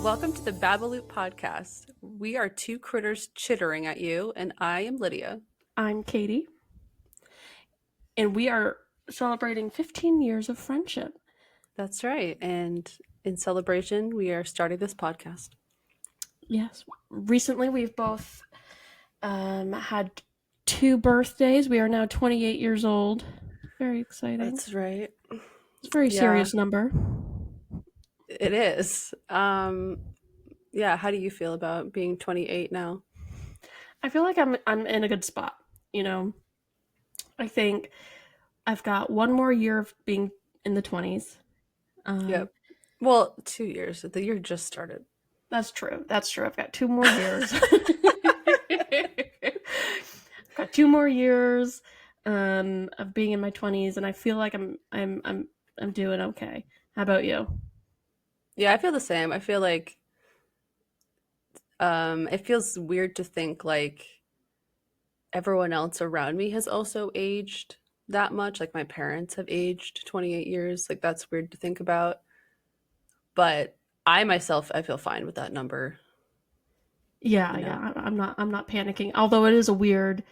Welcome to the Babble podcast. We are two critters chittering at you, and I am Lydia. I'm Katie. And we are celebrating 15 years of friendship. That's right. And in celebration, we are starting this podcast. Yes. Recently, we've both had 2 birthdays. We are now 28 years old. Very exciting. That's right. It's a very serious number. It is. Yeah, how do you feel about being 28 now? I feel like I'm in a good spot, you know. I think I've got one more year of being in the 20s. Yep. Well, 2 years. The year just started. That's true. I've got 2 more years. I've got 2 more years of being in my 20s, and I feel like I'm doing okay. How about you? Yeah, I feel the same. I feel like it feels weird to think like everyone else around me has also aged that much. Like my parents have aged 28 years. Like that's weird to think about. But I myself, I feel fine with that number. Yeah, You know? yeah. I'm not panicking. Although it is a weird,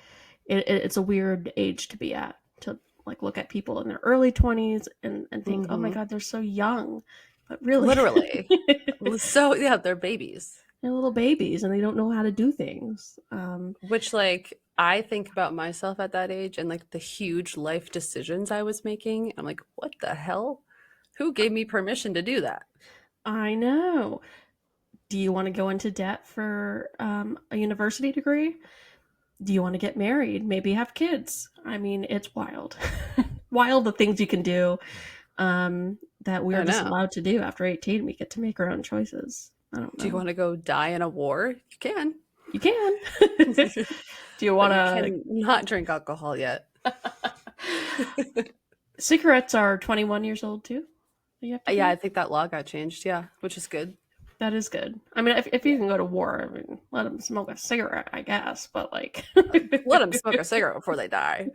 it's a weird age to be at, to like look at people in their early 20s and think, oh my God, they're so young. But really, Literally. So yeah, they're babies. they're little babies and they don't know how to do things. Which like I think about myself at that age and like the huge life decisions I was making. I'm like, what the hell? Who gave me permission to do that? I know. Do you want to go into debt for a university degree? Do you want to get married? Maybe have kids? I mean, it's wild. Wild the things you can do that we're just allowed to do after 18. We get to make our own choices. I don't know. Do you want to go die in a war? You can. You can. Do you want to not drink alcohol yet? Cigarettes are 21 years old too. Yeah, I think that law got changed. Yeah, which is good. That is good. I mean, if you can go to war, I mean, let them smoke a cigarette, I guess. But like, let them smoke a cigarette before they die.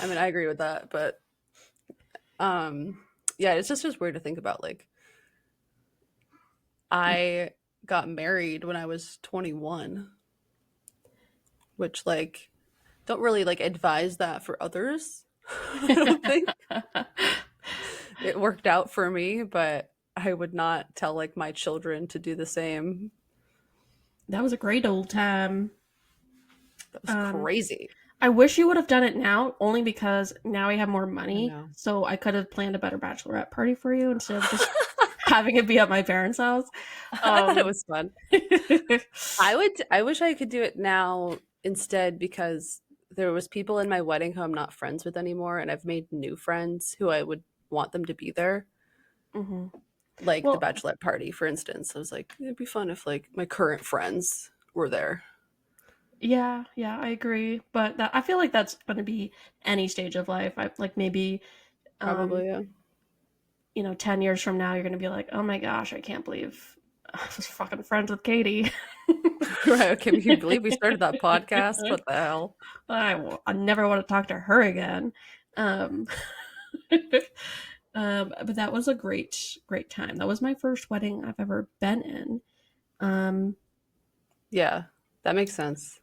I mean, I agree with that. But yeah, it's just weird to think about. Like, I got married when I was 21, which like don't really like advise that for others. I don't think it worked out for me, but I would not tell like my children to do the same. That was a great old time. That was crazy. I wish you would have done it now, only because now I have more money, so I could have planned a better bachelorette party for you instead of just having it be at my parents' house. I thought it was fun. I wish I could do it now instead, because there was people in my wedding who I'm not friends with anymore, and I've made new friends who I would want them to be there. Mm-hmm. Like the bachelorette party, for instance. I was like, it'd be fun if like my current friends were there. Yeah, I agree. But I feel like that's going to be any stage of life. I like maybe probably, yeah. 10 years from now, you're going to be like, oh my gosh, I can't believe I was fucking friends with Katie. Right. Can you believe we started that podcast? What the hell? I never want to talk to her again. But that was a great time. That was my first wedding I've ever been in. Yeah, that makes sense.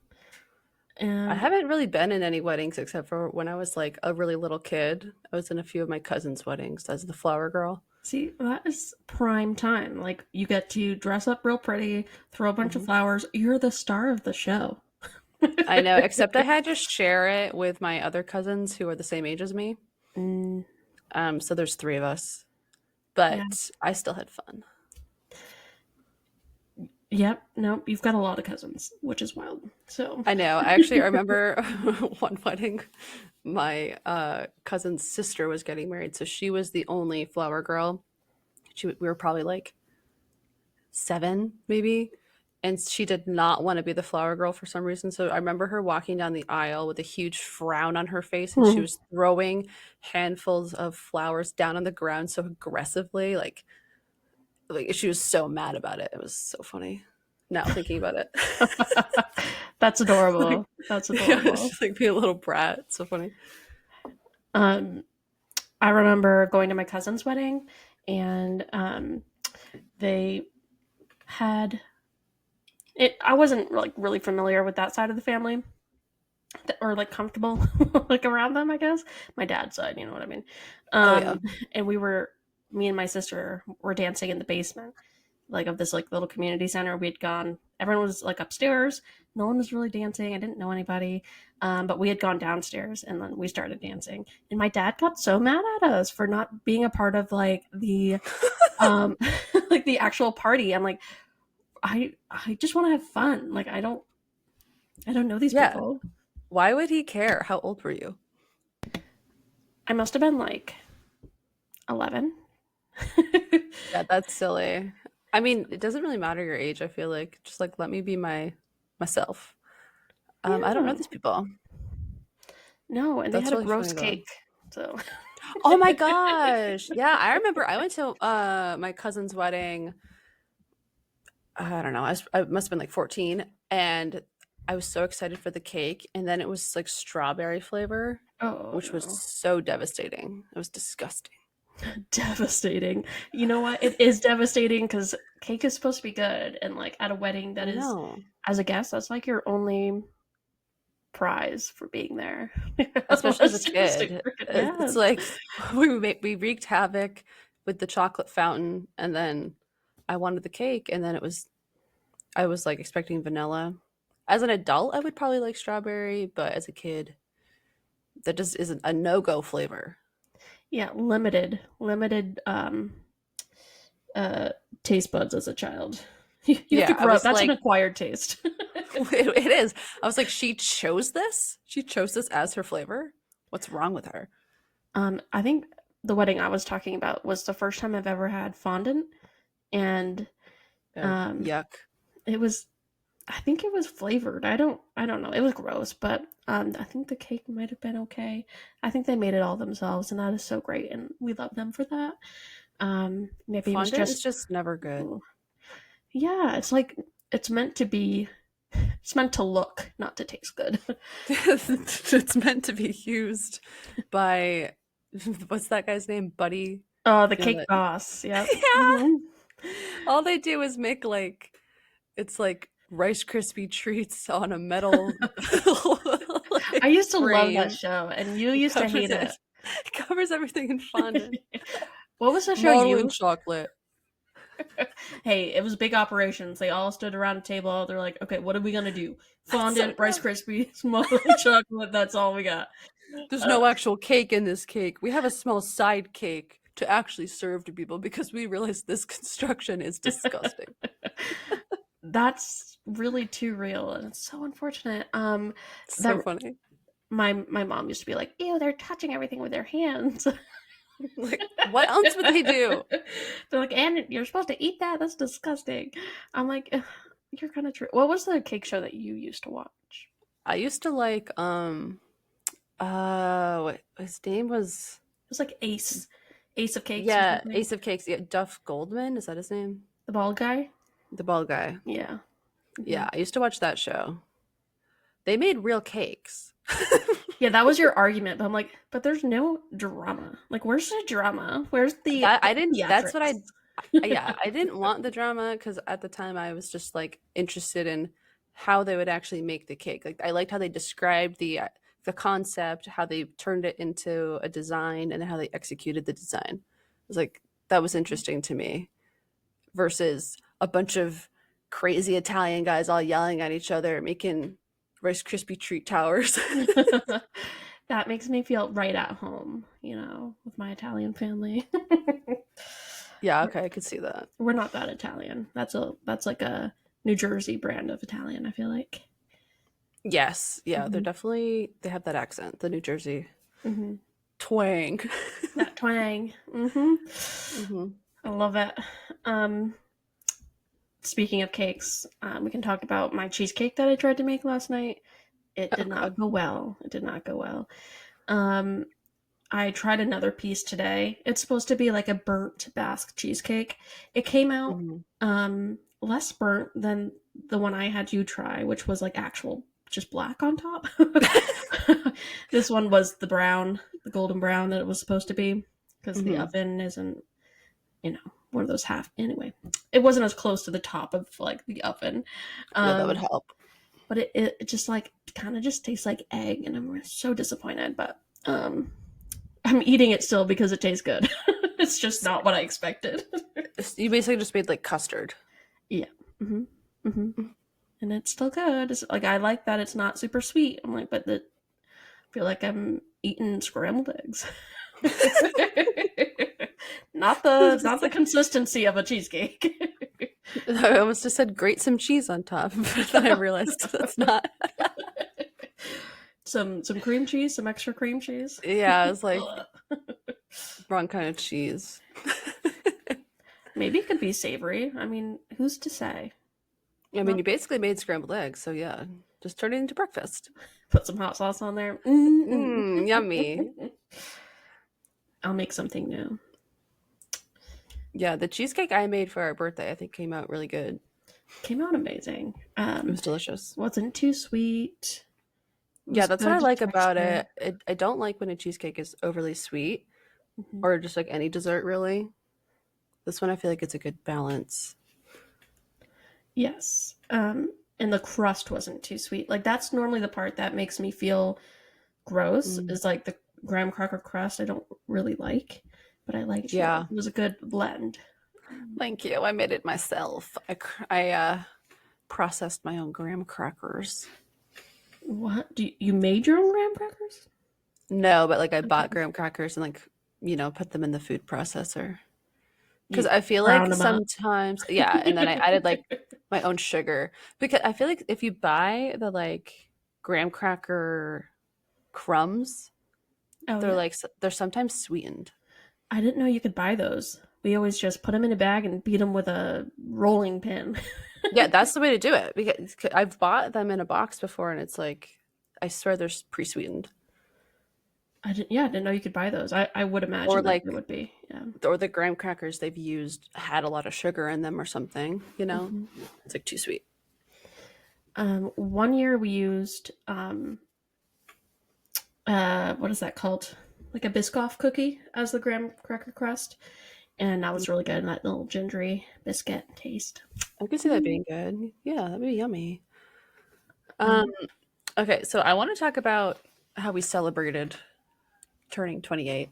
I haven't really been in any weddings except for when I was like a really little kid. I was in a few of my cousins' weddings as the flower girl. See, that is prime time. Like, you get to dress up real pretty, throw a bunch of flowers. You're the star of the show. I know, except I had to share it with my other cousins who are the same age as me. So there's 3 of us, but yeah. I still had fun. Yep. No, you've got a lot of cousins, which is wild. So I know. I remember one wedding, my cousin's sister was getting married, so she was the only flower girl. We were probably like 7, maybe. And she did not want to be the flower girl for some reason. So I remember her walking down the aisle with a huge frown on her face, and she was throwing handfuls of flowers down on the ground so aggressively. Like she was so mad about it. It was so funny now thinking about it. That's adorable. That's adorable. Yeah, she's like being a little brat. It's so funny. Um, I remember going to my cousin's wedding, and they had it. I wasn't like really familiar with that side of the family, or like comfortable like around them. I guess my dad's side, you know what I mean. Oh yeah. Um, and me and my sister were dancing in the basement, like of this like little community center. We'd gone. Everyone was like upstairs. No one was really dancing. I didn't know anybody, but we had gone downstairs and then we started dancing. And my dad got so mad at us for not being a part of like the like the actual party. I'm like, I just want to have fun. Like I don't know these Yeah. people. Why would he care? How old were you? I must have been like 11. Yeah, that's silly. I mean, it doesn't really matter your age, I feel like. Just like let me be myself. I don't know Yeah. these people. No, and they That's had a really gross funny though. cake. So Oh my gosh. Yeah, I remember I went to my cousin's wedding. I don't know. I must have been like 14 and I was so excited for the cake and then it was like strawberry flavor, oh which was no. so devastating. It was disgusting. Devastating. You know what? It is devastating because cake is supposed to be good, and like at a wedding, that I is, know. as a guest, that's like your only prize for being there. Especially as a Unless you're just a kid. cricket. It's Yes. like we wreaked havoc with the chocolate fountain, and then I wanted the cake, and then I was like expecting vanilla. As an adult, I would probably like strawberry, but as a kid, that just isn't a no go flavor. Yeah, limited uh taste buds as a child. You have to Yeah, I grow up. was That's an like, acquired taste. it is. I was like, she chose this. She chose this as her flavor. What's wrong with her? I think the wedding I was talking about was the first time I've ever had fondant, and Oh, um, yuck. it was. I think it was flavored. I don't know. It was gross, but I think the cake might have been okay. I think they made it all themselves, and that is so great, and we love them for that. Maybe it was Fondant is just, just never good. yeah. It's like it's meant to be. It's meant to look, not to taste good. It's meant to be used by what's that guy's name? Buddy. Oh, the You know cake that boss. Yep. yeah. Hmm. All they do is make like it's like Rice Krispie treats on a metal I like used to love that frame. show, and you It used to covers hate it. it. It covers everything in fondant. What was the show Modeling you? chocolate. Hey, it was big operations. They all stood around a table. They're like, okay, what are we gonna do? That's so Fondant, Rice gross. Krispies, molten chocolate. That's all we got. There's Uh, no actual cake in this cake. We have a small side cake to actually serve to people because we realize this construction is disgusting. that's really too real, and it's so unfortunate. So That funny. my mom used to be like, "Ew, they're touching everything with their hands." Like, what else would they do? They're like, "And you're supposed to eat that? That's disgusting." I'm like, "Ugh, you're kind of true." What was the cake show that you used to watch? I used to like what his name was It was like Ace of Cakes or yeah, something. Ace of Cakes. Yeah, Duff Goldman, is that his name? The bald guy. The bald guy. Yeah. Hmm. Yeah, I used to watch that show. They made real cakes. Yeah, that was your argument, but I'm like, but there's no drama. Like, where's the drama? Where's That the I didn't that's what theatrics? yeah, I didn't want the drama because at the time I was just like interested in how they would actually make the cake. Like I liked how they described the concept, how they turned it into a design, and how they executed the design. It was like that was interesting to me versus a bunch of crazy Italian guys all yelling at each other, making Rice Krispie treat towers. That makes me feel right at home, with my Italian family. Yeah, we're, okay, I could see that. we're not that Italian. That's like a New Jersey brand of Italian, I feel like. Yes, yeah, Hmm. they have that accent, the New Jersey Hmm. twang. That twang. Hmm. Hmm. I love it. Um, Speaking of cakes, we can talk about my cheesecake that I tried to make last night. It Oh did God. not go well. It did not go well. Um, I tried another piece today. It's supposed to be like a burnt Basque cheesecake. It came out Hmm. less burnt than the one I had you try, which was like actual just black on top. This one was the golden brown that it was supposed to be, because the Hmm. oven isn't, one of those half. Anyway, it wasn't as close to the top of like the oven, Yeah, that would um, help. but it just like kind of just tastes like egg, and I'm so disappointed. But I'm eating it still because it tastes good. It's just not what I expected. You basically just made like custard. Yeah. hmm hmm And it's still good. It's like I like that it's not super sweet. I'm like, but I feel like I'm eating scrambled eggs. Not the consistency of a cheesecake. I almost just said grate some cheese on top, but then I realized that's not. Some cream cheese, some extra cream cheese. Yeah, it's like Ugh. wrong kind of cheese. Maybe it could be savory. I mean, who's to say? I mean, Not you basically made scrambled eggs, so yeah, just turn it into breakfast. put some hot sauce on there. Mm-mm. Yummy. I'll make something new. Yeah, the cheesecake I made for our birthday, I think came out really good. Came out amazing. It was delicious. Wasn't too sweet. It Yeah, was that's what I good like about texture. it. I don't like when a cheesecake is overly sweet Mhm. or just like any dessert, really. This one, I feel like it's a good balance. Yes. And the crust wasn't too sweet. Like that's normally the part that makes me feel gross Mm. is like the graham cracker crust. I don't really like, but I liked yours. Yeah, It was a good blend. thank you. I made it myself. I processed my own graham crackers. What? You made your own graham crackers? No, but like I bought Okay. graham crackers and like, put them in the food processor. Because You I feel brown like them up. sometimes, yeah, and then I added like my own sugar. Because I feel like if you buy the like graham cracker crumbs, Oh yeah. they're sometimes sweetened. I didn't know you could buy those. We always just put them in a bag and beat them with a rolling pin. Yeah, that's the way to do it because I've bought them in a box before and it's like I swear they're pre-sweetened. I didn't know you could buy those. I would Or imagine that like it would be. Yeah. or the graham crackers they've used had a lot of sugar in them or something. hmm It's like too sweet. One year we used what is that called? Like a Biscoff cookie as the graham cracker crust, and that was really good. And that little gingery biscuit taste. I could see that Mm. being good. Yeah, that'd be yummy. Um, Um, okay, so I want to talk about how we celebrated turning 28.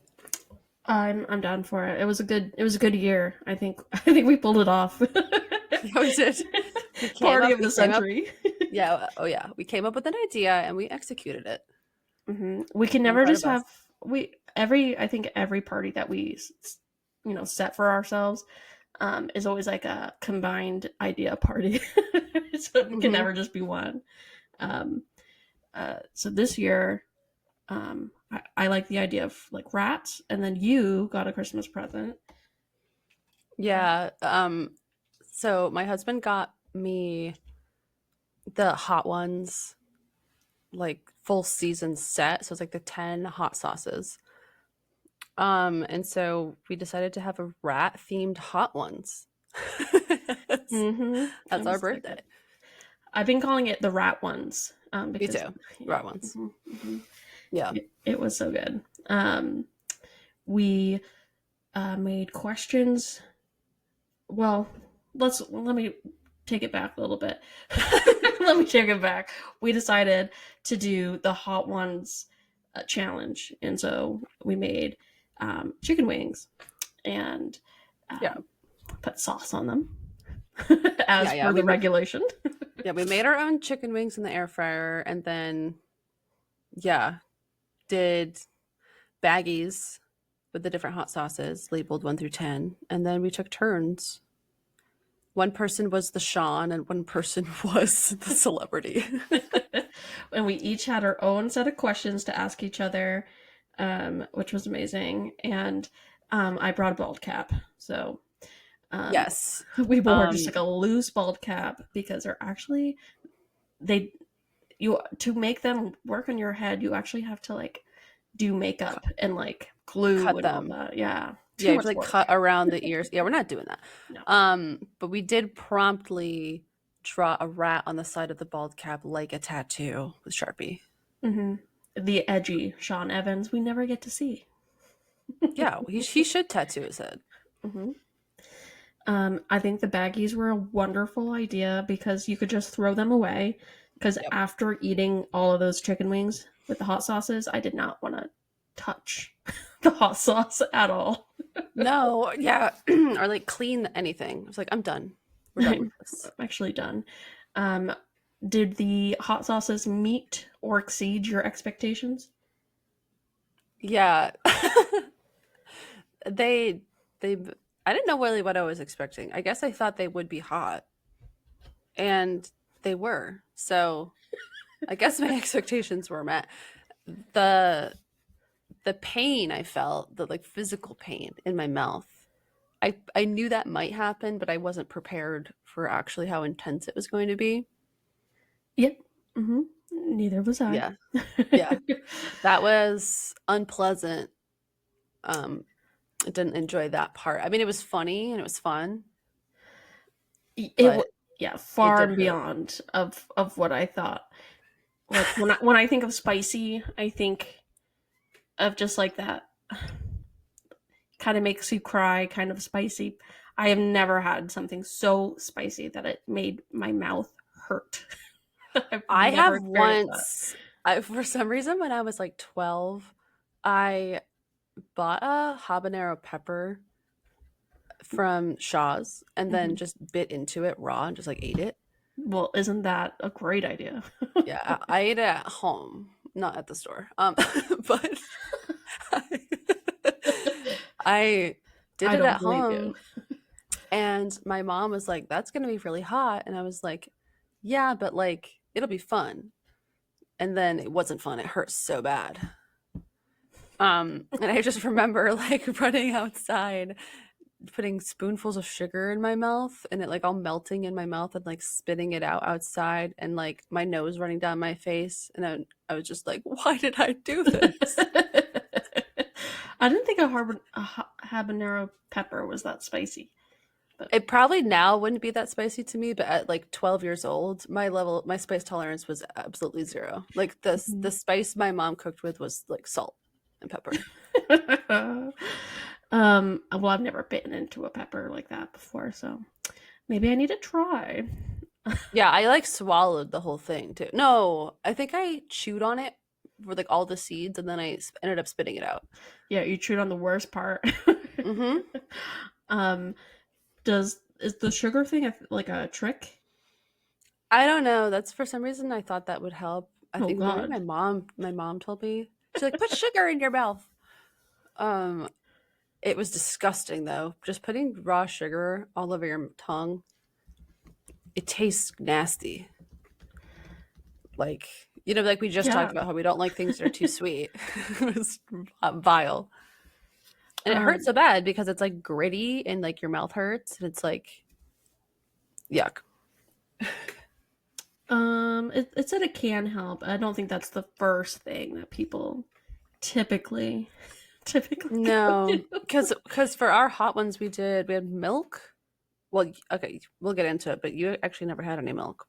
I'm down for it. It was a good year. I think we pulled it off. Yeah, we did. Party of We the came up, century. yeah, oh yeah, we came up with an idea and we executed it. We can I'm never proud just of us. have we every I think every party that we set for ourselves is always like a combined idea party, so it can Hmm. never just be one. Um, so this year, I like the idea of like rats, and then you got a Christmas present. Yeah. So my husband got me the Hot Ones like full season set. So it's like the 10 hot sauces. And so we decided to have a rat themed Hot Ones. that's, It that's our was so birthday. good. I've been calling it the rat ones Me because too. yeah, Rat ones. mhm. Yeah. It was so good. We made questions. Well, let me take it back a little bit. Let me take it back. We decided to do the hot ones challenge, and so we made chicken wings and Yeah. um, put sauce on them Yeah. as Yeah. per the regulation. We made our own chicken wings in the air fryer and then, yeah, did baggies with the different hot sauces labeled 1 through 10. And then we took turns. One person was the Sean and one person was the celebrity. And we each had our own set of questions to ask each other, which was amazing. And I brought a bald cap, so um, Yes. we wore just Um, like a loose bald cap because they're actually they you to make them work on your head. You actually have to like do makeup and like glue cut and all them. that. Yeah, Yeah, too you have to much like work. cut around the ears. Yeah, we're not doing that. No. But we did promptly draw a rat on the side of the bald cap like a tattoo with Sharpie. hmm The edgy Sean Evans we never get to see. Yeah, he should tattoo his head. Hmm. I think the baggies were a wonderful idea because you could just throw them away. Because Yep. after eating all of those chicken wings with the hot sauces, I did not want to touch the hot sauce at all. No, yeah, or like clean anything. I was like, I'm done. We're done with I'm this. actually done. Um, did the hot sauces meet or exceed your expectations? Yeah, they they. I didn't know really what I was expecting. I guess I thought they would be hot, and they were. So I guess my expectations were met. The the pain I felt, the like physical pain in my mouth. I knew that might happen, but I wasn't prepared for actually how intense it was going to be. Yep. Mm-hmm. Neither was I. Yeah. Yeah. That was unpleasant. I didn't enjoy that part. I mean, it was funny and it was fun, it but yeah, it far did and hurt. beyond of what I thought. Like when I think of spicy, I think of just like that kind of makes you cry kind of spicy. I have never had something so spicy that it made my mouth hurt. I've I never have experienced that. once, for some reason, when I was like 12, I bought a habanero pepper from Shaw's and then Hmm. just bit into it raw and just like ate it. Well, isn't that a great idea? Yeah, I ate it at home, not at the store. But I, I did I it don't at believe you. home, and my mom was like, "That's gonna be really hot," and I was like, "Yeah, but like it'll be fun." And then it wasn't fun. It hurt so bad. And I just remember like running outside, putting spoonfuls of sugar in my mouth, and it like all melting in my mouth and like spitting it out outside, and like my nose running down my face, and I was just like, "Why did I do this?" I didn't think a habanero pepper was that spicy, but It probably now wouldn't be that spicy to me, but at like 12 years old, my spice tolerance was absolutely zero. Like the spice my mom cooked with was like salt and pepper. well, I've never bitten into a pepper like that before, so maybe I need to try. Yeah, I like swallowed the whole thing too. No, I think I chewed on it for like all the seeds and then ended up spitting it out. Yeah, you chewed on the worst part. Hmm. um, does is the sugar thing like a trick? I don't know. That's for some reason I thought that would help. I Oh think maybe God. my mom told me. She's like, put sugar in your mouth. Um, it was disgusting though. Just putting raw sugar all over your tongue, it tastes nasty. Like, like we just talked Yeah. about how we don't like things that are too sweet. It was vile. And it hurts Um, so bad because it's like gritty and like your mouth hurts and it's like yuck. it said it can help. I don't think that's the first thing that people typically typically go No, to. because for our hot ones we had milk. Well, okay, we'll get into it, but you actually never had any milk.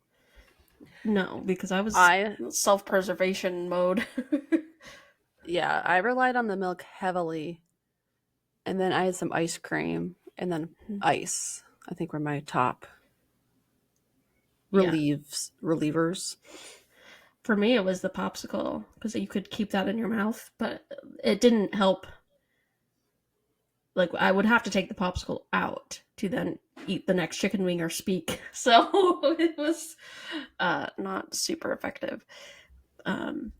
No, because I was I self preservation mode. Yeah, I relied on the milk heavily, and then I had some ice cream, and then ice. I think were my top Yeah. relievers. For me, it was the popsicle because you could keep that in your mouth, but it didn't help. Like I would have to take the popsicle out to then eat the next chicken wing or speak. So it was not super effective. Um,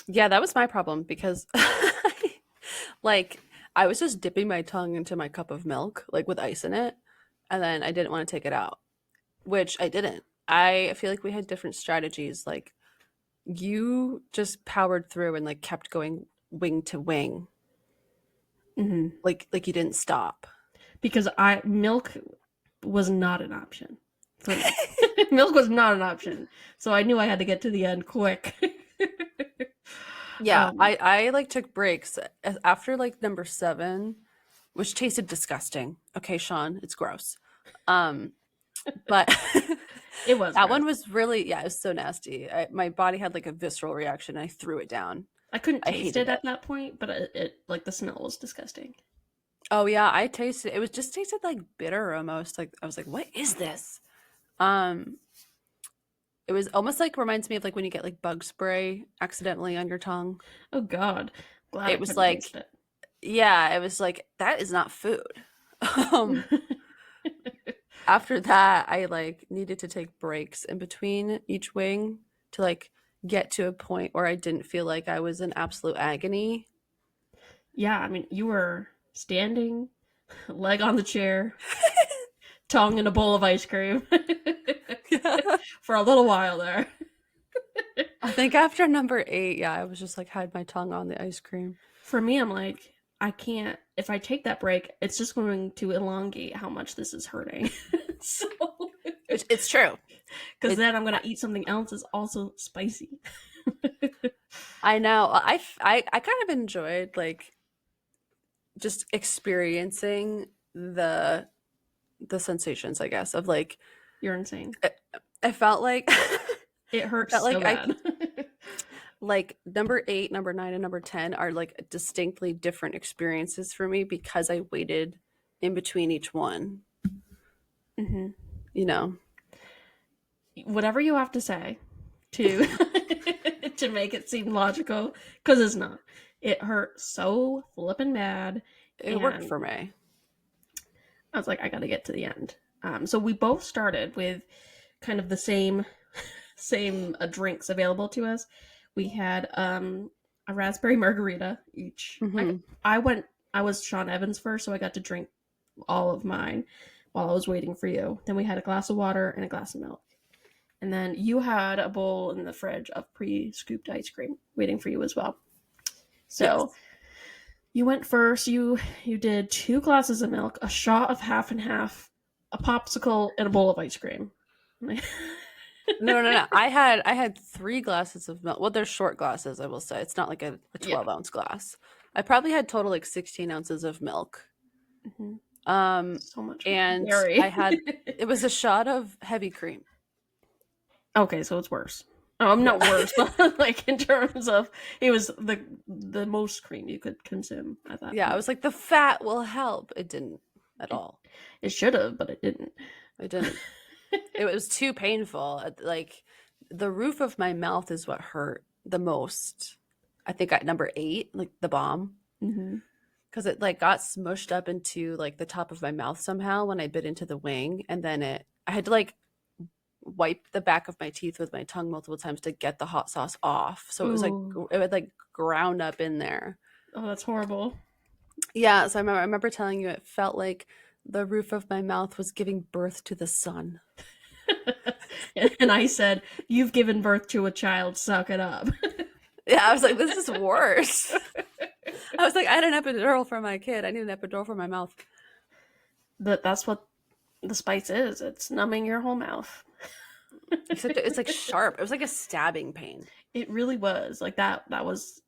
Yeah, that was my problem because like I was just dipping my tongue into my cup of milk, like with ice in it, and then I didn't want to take it out, which I didn't. I feel like we had different strategies. Like you just powered through and like kept going wing to wing, mhm. like you didn't stop. Because I milk was not an option for me. Milk was not an option, so I knew I had to get to the end quick. Yeah, um, I like took breaks after like number 7, which tasted disgusting. Okay, Sean, it's gross. Um, but it was that gross. one was really, yeah, it was so nasty. My body had like a visceral reaction. I threw it down. I couldn't I taste hated it it. at that point, but it like the smell was disgusting. Oh yeah, I tasted it. Was just tasted like bitter almost. Like I was like, what is this? Um, it was almost like reminds me of like when you get like bug spray accidentally on your tongue. Oh God, glad I It was couldn't taste like, it. yeah, it was like that is not food. Um, After that, I like needed to take breaks in between each wing to like get to a point where I didn't feel like I was in absolute agony. Yeah, I mean, you were standing, leg on the chair, tongue in a bowl of ice cream Yeah. for a little while there. I think after number 8, yeah, I was just like had my tongue on the ice cream. For me, I'm like, I can't. If I take that break, it's just going to elongate how much this is hurting. So, It's true. because It then I'm gonna eat something else that's also spicy. I know. I kind of enjoyed like just experiencing the sensations, I guess, of like You're insane. I, I felt like It I hurts felt so like I bad. like number 8, number 9, and number 10 are like distinctly different experiences for me because I waited in between each one, Hmm. you know. Whatever you have to say to to make it seem logical, because it's not. It hurt so flippin' bad, It worked and for me. I was like, I got to get to the end. So we both started with kind of the same drinks available to us. We had a raspberry margarita each. Hmm. I went. I was Sean Evans first, so I got to drink all of mine while I was waiting for you. Then we had a glass of water and a glass of milk. And then you had a bowl in the fridge of pre-scooped ice cream waiting for you as well. So Yes. you went first. You did 2 glasses of milk, a shot of half and half, a popsicle, and a bowl of ice cream. No, no, no. I had 3 glasses of milk. Well, they're short glasses, I will say. It's not like a Yeah. 12-ounce glass. I probably had total like 16 ounces of milk. Mm-hmm. Um, So much and I dairy. had it was a shot of heavy cream. Okay, so it's worse. Oh, I'm Yeah. not worse, but like in terms of it was the most cream you could consume at that Yeah, I point. was like the fat will help. It didn't at It all. it should have, but it didn't. It didn't. It was too painful. Like the roof of my mouth is what hurt the most. I think at number 8, like the bomb, Hmm. because it like got smushed up into like the top of my mouth somehow when I bit into the wing, and then I had to like wipe the back of my teeth with my tongue multiple times to get the hot sauce off. So it was like Ooh, it would like ground up in there. oh, that's horrible. Yeah, so I remember telling you it felt like the roof of my mouth was giving birth to the sun. And I said, "You've given birth to a child. Suck it up." Yeah, I was like, this is worse. I was like, I had an epidural for my kid. I need an epidural for my mouth. That's what the spice is. It's numbing your whole mouth. It's like sharp. It was like a stabbing pain. It really was like that. That was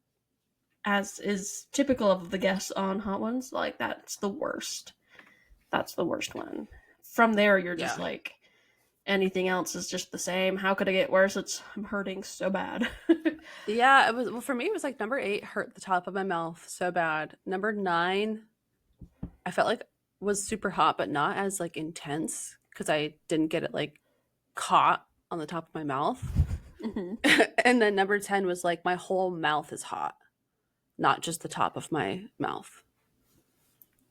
as is typical of the guests on Hot Ones. Like that's the worst. That's the worst one. From there, you're just Yeah. like anything else is just the same. How could it get worse? I'm hurting so bad. Yeah, it was well for me it was like number 8 hurt the top of my mouth so bad. Number 9 I felt like was super hot but not as like intense because I didn't get it like caught on the top of my mouth. Hmm. And then number 10 was like my whole mouth is hot, not just the top of my mouth.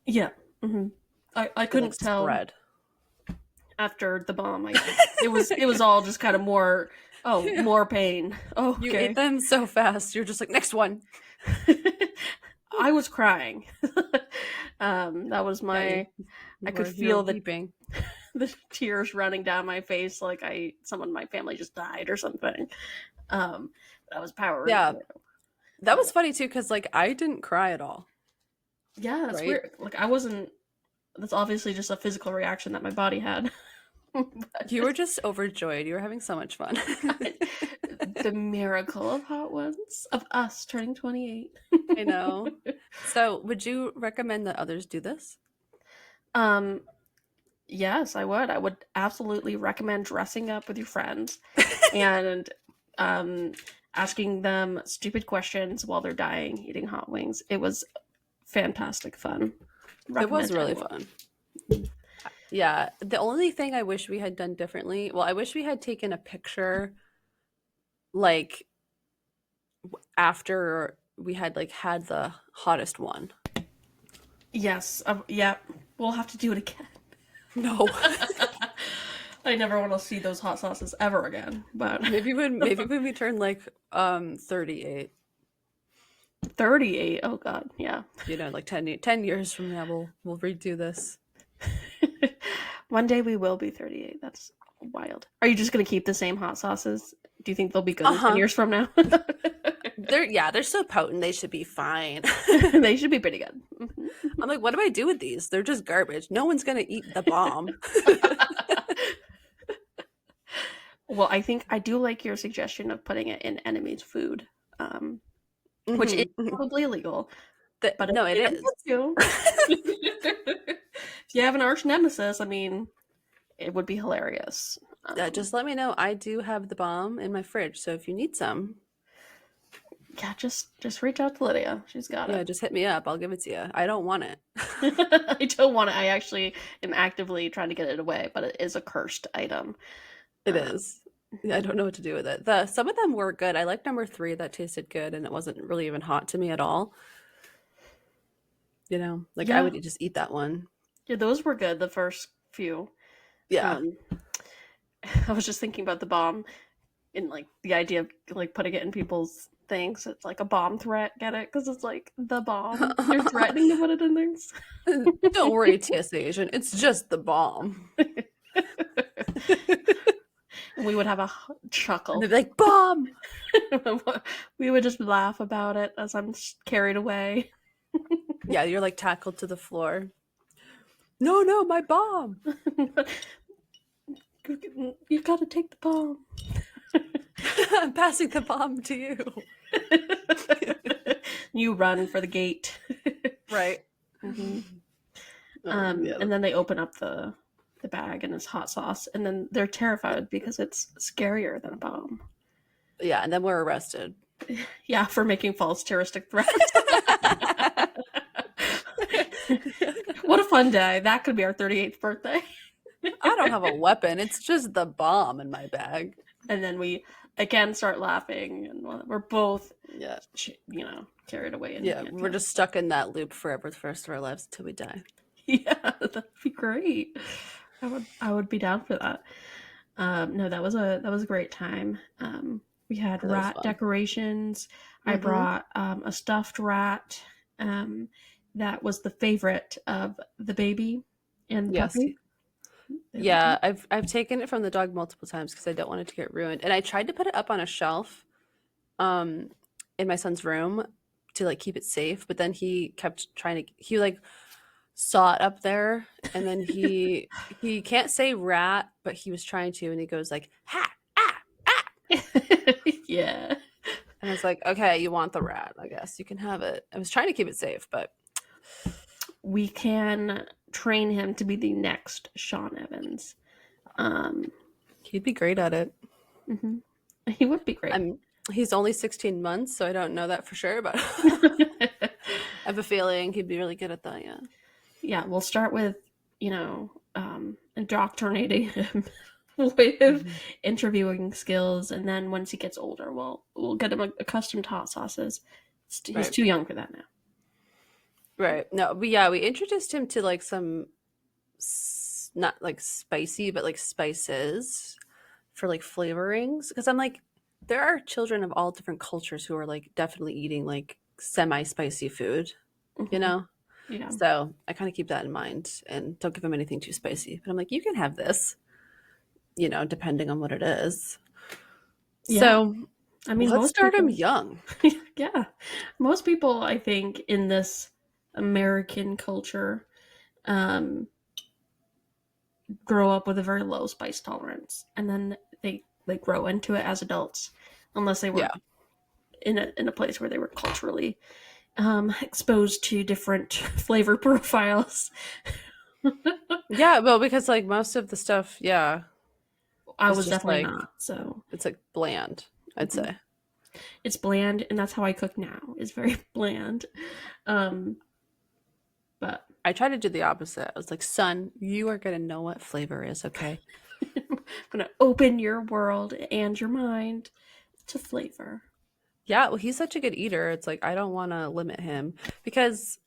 Yeah. Hmm. I It like couldn't tell spread. after the bomb. It was all just kind of more. Oh, Yeah. more pain. Oh, You ate okay. them so fast. You're just like, next one. I was crying. That was Yeah, my. I could you were feel weeping. the tears running down my face, like someone in my family just died or something. Um, but I was powering Yeah, through. that was funny too because like I didn't cry at all, Yeah, it's right? weird. Like I wasn't. That's obviously just a physical reaction that my body had. But You were just overjoyed. You were having so much fun. the miracle of Hot Ones of us turning 28. I know. So, would you recommend that others do this? um, yes, I would. I would absolutely recommend dressing up with your friends and um asking them stupid questions while they're dying, eating hot wings. It was fantastic fun. It was Recommend to really anyone. fun. Yeah, the only thing I wish we had done differently, well, I wish we had taken a picture like after we had like had the hottest one. Yes, yeah, we'll have to do it again. No. I never want to see those hot sauces ever again. But Maybe when we turn like 38, 38, oh god, yeah. like 10 years from now we'll redo this. One day we will be 38. That's wild. Are you just going to keep the same hot sauces? Do you think they'll be good in 10 Uh-huh. years from now? They're so potent they should be fine. They should be pretty good. I'm like, what do I do with these? They're just garbage. No one's gonna eat the bomb. Well, I think I do like your suggestion of putting it in enemy's food, which is Mhm. probably illegal, but No, it if is. you if you have an arch nemesis, I mean, it would be hilarious. Just let me know. I do have the bomb in my fridge, so if you need some, Yeah, just reach out to Lydia. She's got yeah, it. just hit me up. I'll give it to you. I don't want it. I don't want it. I actually am actively trying to get it away, but it is a cursed item. It Uh, is. Yeah, I don't know what to do with it. The Some of them were good. I like number three. That tasted good, and it wasn't really even hot to me at all. Like I yeah, would just eat that one. yeah, those were good. The first few. Yeah. Um, I was just thinking about the bomb and like the idea of like putting it in people's things. It's like a bomb threat. Get it? Because it's like the bomb. You're threatening to put it in things. Don't worry, TSA agent. It's just the bomb. And we would have a And chuckle. they'd be like, bomb! We would just laugh about it as I'm carried away. Yeah, you're like tackled to the floor. No, no, my bomb. You gotta take the bomb. I'm passing the bomb to you. You run for the gate. Right. Mhm. Yeah. And then they open up the bag and it's hot sauce, and then they're terrified because it's scarier than a bomb. Yeah, and then we're arrested. Yeah, for making false terroristic threats. What a fun day. That could be our 38th birthday. I don't have a weapon. It's just the bomb in my bag. And then we again start laughing, and we're both, Yeah. carried away. Yeah, we're just stuck in that loop forever for the rest of our lives until we die. Yeah, that'd be great. I would be down for that. No, that was a great time. We had That was rat fun. decorations. I Mhm. brought a stuffed rat. That was the favorite of the baby and the Yes. puppy. They loved Yeah, it. I've taken it from the dog multiple times because I don't want it to get ruined. And I tried to put it up on a shelf um in my son's room to like keep it safe, but then he kept trying to he like saw it up there and then he can't say rat, but he was trying to and he goes like ha ah ah Yeah. and I was like, okay, you want the rat, I guess you can have it. I was trying to keep it safe, but We can train him to be the next Sean Evans. Um, he'd be great at it. mhm. He would be great. He's only 16 months, so I don't know that for sure, but I have a feeling he'd be really good at that. Yeah. Yeah, we'll start with, indoctrinating him with interviewing skills, and then once he gets older, we'll get him accustomed to hot sauces. He's Right. too young for that now. Right. No, but yeah, we introduced him to like some not like spicy, but like spices for like flavorings. Because I'm like, there are children of all different cultures who are like definitely eating like semi-spicy food, you Mhm. know? Yeah, So I kind of keep that in mind and don't give him anything too spicy. But I'm like, you can have this, depending on what it is. yeah. So I mean, let's most start him people, young. yeah, most people, I think, in this American culture, um, grow up with a very low spice tolerance, and then they grow into it as adults, unless they were Yeah. in a place where they were culturally exposed to different flavor profiles. Yeah, well, because like most of the stuff, yeah, I it's was just definitely like not. So it's like bland, I'd mhm. say. It's bland, and that's how I cook now. It's very bland. Um, but I tried to do the opposite. I was like, son, you are going to know what flavor is, okay? I'm gonna open your world and your mind to flavor. Yeah, well, he's such a good eater. It's like, I don't want to limit him because,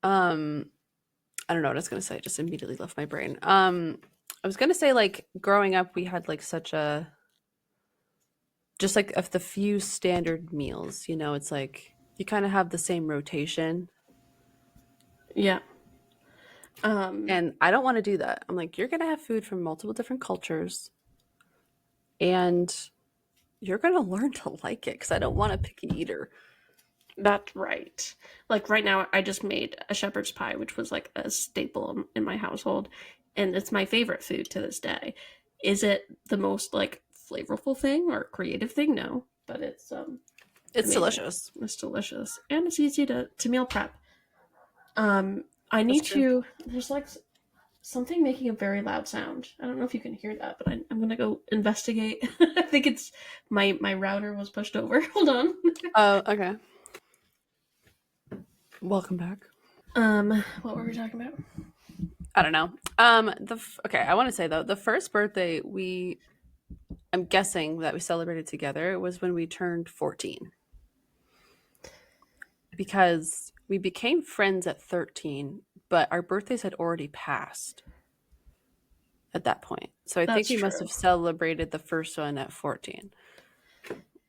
um, I don't know what I was going to say. It just immediately left my brain. I was going to say, like, growing up, we had like such a, just like of the few standard meals, it's like you kind of have the same rotation. Yeah. Um, And I don't want to do that. I'm like, you're going to have food from multiple different cultures and you're going to learn to like it because I don't want a picky eater. that's right. Like right now, I just made a shepherd's pie, which was like a staple in my household, and it's my favorite food to this day. Is it the most like flavorful thing or creative thing? No, but it's It's amazing. delicious. It's delicious and it's easy to meal prep. I That's need true. to. There's like something making a very loud sound. I don't know if you can hear that, but I'm gonna go investigate. I think it's my router was pushed over. Hold on. Oh, okay. Welcome back. What were we talking about? I don't know. Okay, I want to say though, the first birthday I'm guessing that we celebrated together was when we turned 14 because we became friends at 13, but our birthdays had already passed at that point. So I think That's we must true. have celebrated the first one at 14,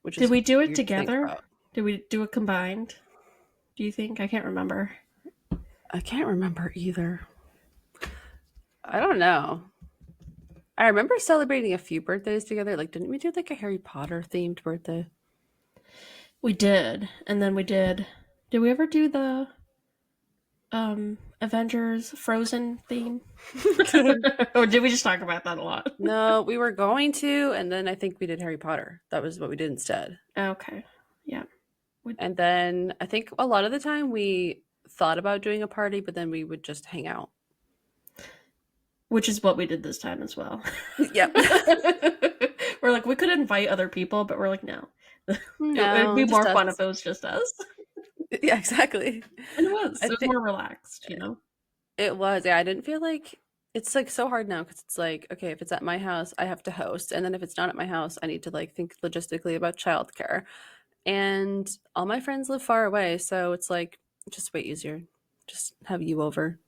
which Did is we do it weird to think together? about. Did we do it combined? Do you think? I can't remember. I can't remember either. I don't know. I remember celebrating a few birthdays together. Like, didn't we do like a Harry Potter themed birthday? We did, and then we did. Did we ever do the Avengers Frozen theme? Or did we just talk about that a lot? No, we were going to, and then I think we did Harry Potter. That was what we did instead. Okay. Yeah. We, And then I think a lot of the time we thought about doing a party, but then we would just hang out. which is what we did this time as well. Yep. We're like, we could invite other people, but we're like, no. It'd No, be just more fun if us. it was just us. Yeah, exactly. And it was. I It was think more relaxed, you know? it was. Yeah, I didn't feel like it's like so hard now because it's like, okay, if it's at my house, I have to host. And then if it's not at my house, I need to like think logistically about childcare. And all my friends live far away, so it's like just way easier. Just have you over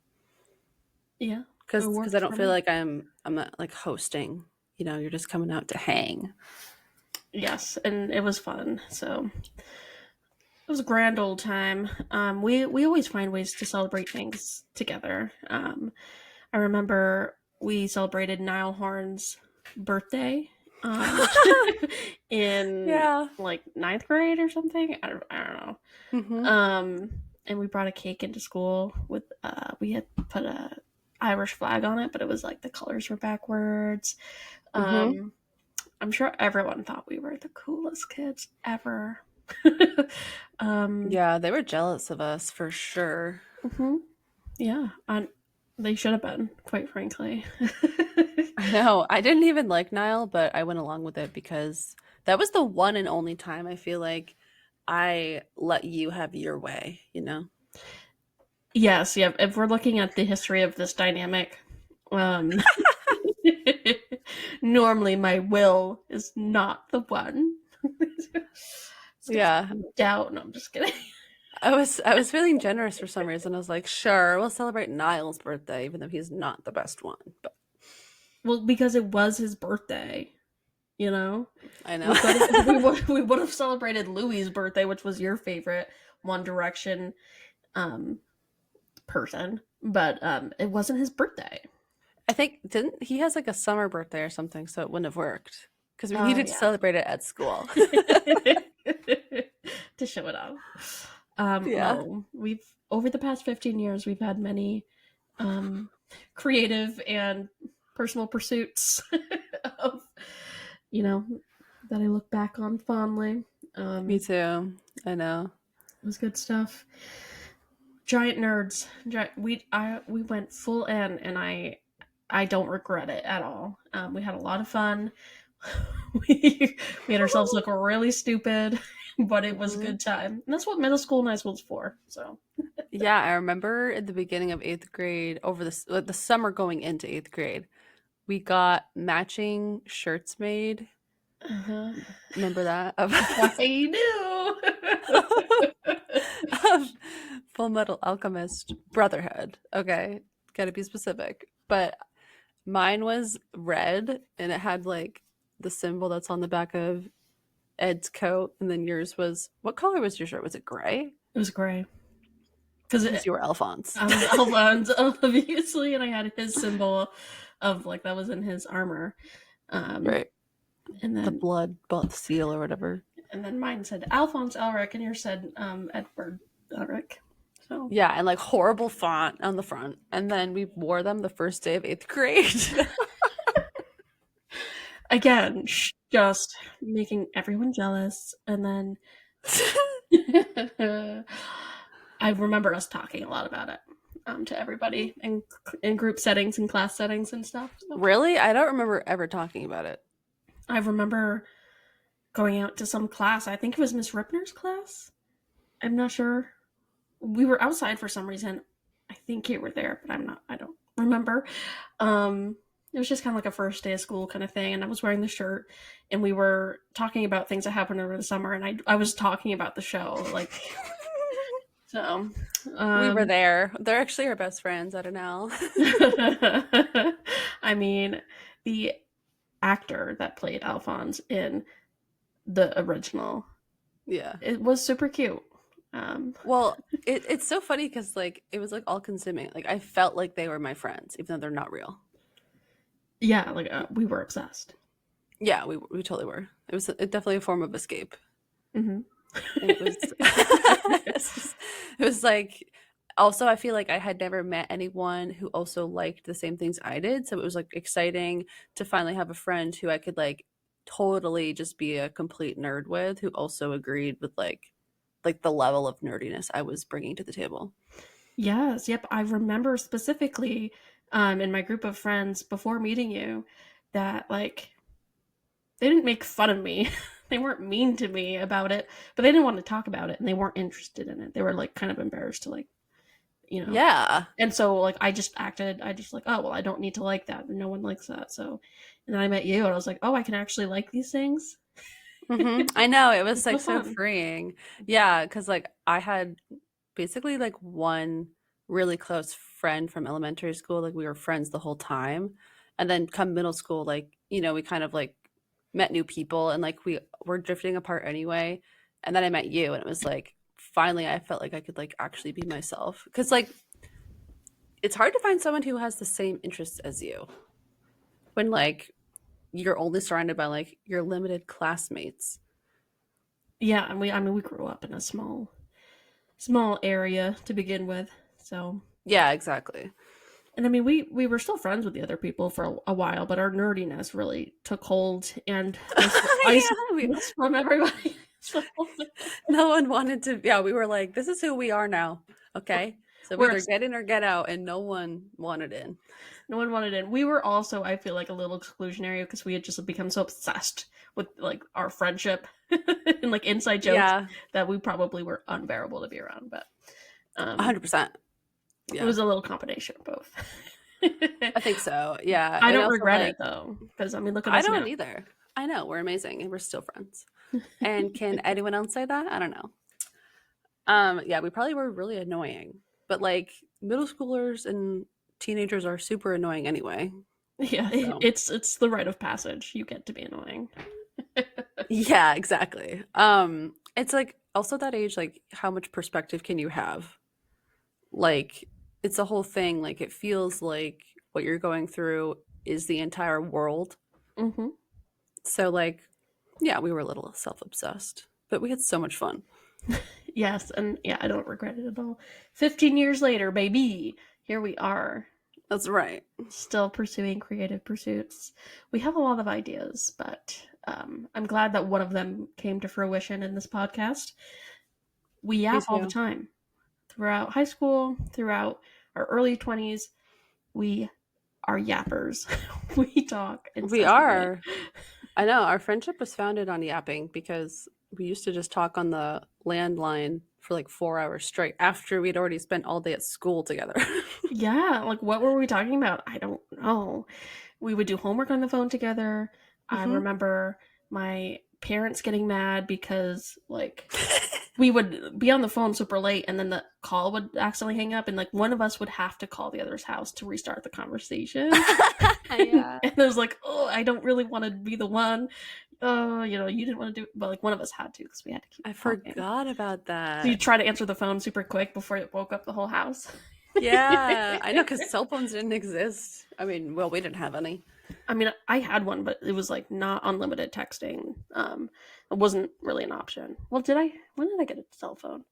Yeah. It because I works don't for feel me. like I'm not like hosting. You're just coming out to hang. Yes, and it was fun. So it was a grand old time. We always find ways to celebrate things together. I remember we celebrated Niall Horn's birthday um, in Yeah. like ninth grade or something. I don't know. Mm-hmm. And we brought a cake into school with we had put a Irish flag on it, but it was like the colors were backwards. Mm-hmm. Um, I'm sure everyone thought we were the coolest kids ever. um, Yeah, they were jealous of us for sure. mhm, yeah, they should have been, quite frankly. I know. I didn't even like Niall, but I went along with it because that was the one and only time I feel like I let you have your way? Yes, yeah. If we're looking at the history of this dynamic, um, normally my will is not the one. It's got Yeah. some doubt. No, I'm just kidding. I was feeling generous for some reason. I was like, sure, we'll celebrate Niall's birthday, even though he's not the best one. But Well, because it was his birthday, you know. I know. We could have, we would have celebrated Louis's birthday, which was your favorite One Direction um, person, but it wasn't his birthday. I think didn't he has like a summer birthday or something, so it wouldn't have worked because we Oh needed to yeah. celebrate it at school. To show it off. Yeah. No, we've over the past 15 years we've had many um, creative and personal pursuits of you know that I look back on fondly. Me Um, too. I know. it was good stuff. Giant nerds. We went full in, and I don't regret it at all. We had a lot of fun. We made ourselves look really stupid, but it was a Mhm. good time. And that's what middle school and high school's for. So, Yeah, I remember at the beginning of eighth grade, over the summer going into eighth grade, we got matching shirts made. uh-huh. Remember that? Of, I do. of Full Metal Alchemist Brotherhood. Okay, gotta be specific. But mine was red and it had like the symbol that's on the back of Ed's coat. And then yours was, what color was your shirt? Was it gray? It was gray because Because you were Alphonse. I was Alphonse, obviously, and I had his symbol of like that was in his armor. Um, Right. and The then blood seal or whatever. mine said Alphonse Elric, and yours said Edward Elric. So Yeah, and like horrible font on the front. And then we wore them the first day of eighth grade. again, just making everyone jealous, and then I remember us talking a lot about it to everybody in group settings and class settings and stuff. So Really? I don't remember ever talking about it. I remember going out to some class. I think it was Miss Ripner's class. I'm not sure. We were outside for some reason. I think you were there, but I'm not. I don't remember. It was just kind of like a first day of school kind of thing, and I was wearing the shirt, and we were talking about things that happened over the summer, and I was talking about the show, like so. We were Um, there. They're actually our best friends, I don't know. I mean, the actor that played Alphonse in the original, Yeah. it was super cute. Well, it's so funny because like it was like all consuming. Like I felt like they were my friends, even though they're not real. yeah, like we were obsessed. Yeah, we totally were. It was definitely a form of escape. Mm-hmm. And it was it was like also I feel like I had never met anyone who also liked the same things I did, so it was like exciting to finally have a friend who I could like totally just be a complete nerd with who also agreed with like the level of nerdiness I was bringing to the table. Yes, yep. I remember specifically in my group of friends before meeting you that like they didn't make fun of me. They weren't mean to me about it, but they didn't want to talk about it and they weren't interested in it. They were like kind of embarrassed to like, you know. Yeah. And so like I just like, oh well, I don't need to like that. No one likes that. So and then I met you and I was like, oh, I can actually like these things. I know it was It's so like so fun. freeing. Yeah, because like I had basically like one really close friend from elementary school. Like we were friends the whole time. And then come middle school, like, we kind of like met new people and like we were drifting apart anyway. And then I met you and it was like finally I felt like I could like actually be myself. Because like it's hard to find someone who has the same interests as you when like you're only surrounded by like your limited classmates. Yeah, and we grew up in a small area to begin with. So Yeah, exactly. and I mean, we were still friends with the other people for a while, but our nerdiness really took hold and Yeah, isolated us from everybody. So no one wanted to. Yeah, we were like, this is who we are now. Okay. So we we're either get in or get out, and no one wanted in. no one wanted in. We were also, I feel like, a little exclusionary because we had just become so obsessed with like our friendship and like inside jokes Yeah, that we probably were unbearable to be around. But um, 100%. it Yeah, was a little combination of both. I think so. Yeah. I And don't also, regret like, it though, because I mean, look at I us now. don't either. I know we're amazing and we're still friends. And can anyone else say that? I don't know. Yeah, we probably were really annoying, but like middle schoolers and teenagers are super annoying anyway. Yeah, So, it's the rite of passage. You get to be annoying. yeah, exactly. It's like also that age, like how much perspective can you have? Like it's a whole thing. Like it feels like what you're going through is the entire world. Hmm. So like, yeah, we were a little self-obsessed, but we had so much fun. Yes, and yeah, I don't regret it at all. 15 years later, baby, here we are, That's right. still pursuing creative pursuits. We have a lot of ideas, but I'm glad that one of them came to fruition in this podcast. We Me yap all the too. time throughout high school, throughout our early 20s. We are yappers. We talk We incessantly. are. I know our friendship was founded on yapping because we used to just talk on the landline for like 4 hours straight after we'd already spent all day at school together. Yeah, like what were we talking about? I don't know. We would do homework on the phone together. I Hmm. remember my parents getting mad because like we would be on the phone super late and then the call would accidentally hang up and like one of us would have to call the other's house to restart the conversation. And Yeah. it was like, oh, I don't really want to be the one. You didn't want to do it, but like one of us had to because we had to keep I talking. forgot about So you that. try to answer the phone super quick before it woke up the whole house. Yeah, I know because cell phones didn't exist. I mean, well, we didn't have any. I mean, I had one, but it was like not unlimited texting. It wasn't really an option. Well, did I? When did I get a cell phone?